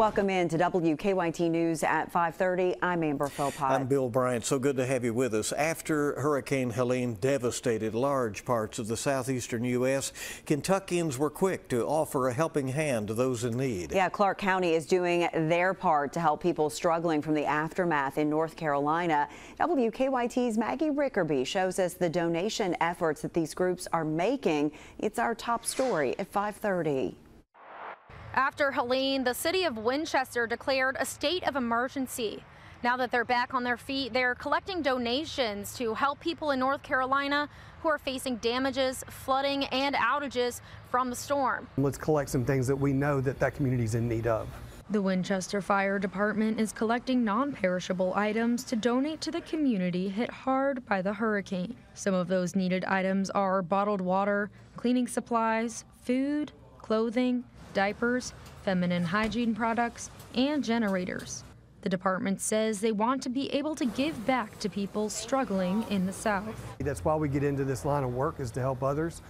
Welcome in to WKYT News at 5:30. I'm Amber Philpott. I'm Bill Bryant. So good to have you with us. After Hurricane Helene devastated large parts of the southeastern U.S., Kentuckians were quick to offer a helping hand to those in need. Yeah, Clark County is doing their part to help people struggling from the aftermath in North Carolina. WKYT's Maggie Rickerby shows us the donation efforts that these groups are making. It's our top story at 5:30. After Helene, the city of Winchester declared a state of emergency. Now that they're back on their feet, they're collecting donations to help people in North Carolina who are facing damages, flooding, and outages from the storm. Let's collect some things that we know that community's in need of. The Winchester Fire Department is collecting non-perishable items to donate to the community hit hard by the hurricane. Some of those needed items are bottled water, cleaning supplies, food, clothing, diapers, feminine hygiene products, and generators. The department says they want to be able to give back to people struggling in the South. That's why we get into this line of work, is to help others,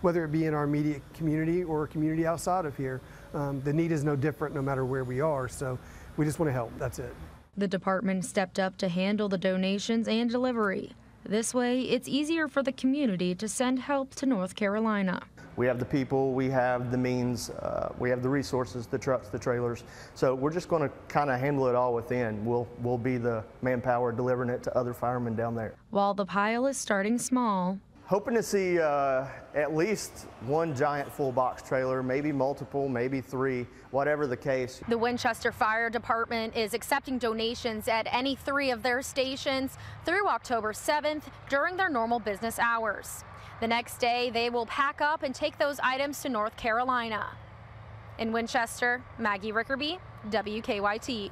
whether it be in our immediate community or a community outside of here. The need is no different no matter where we are, so we just want to help. That's it. The department stepped up to handle the donations and delivery. This way, it's easier for the community to send help to North Carolina. We have the people, we have the means, we have the resources, the trucks, the trailers. So we're just going to kind of handle it all within. We'll be the manpower delivering it to other firemen down there. While the pile is starting small, hoping to see at least one giant full box trailer, maybe multiple, maybe three, whatever the case. The Winchester Fire Department is accepting donations at any 3 of their stations through October 7th during their normal business hours. The next day, they will pack up and take those items to North Carolina. In Winchester, Maggie Rickerby, WKYT.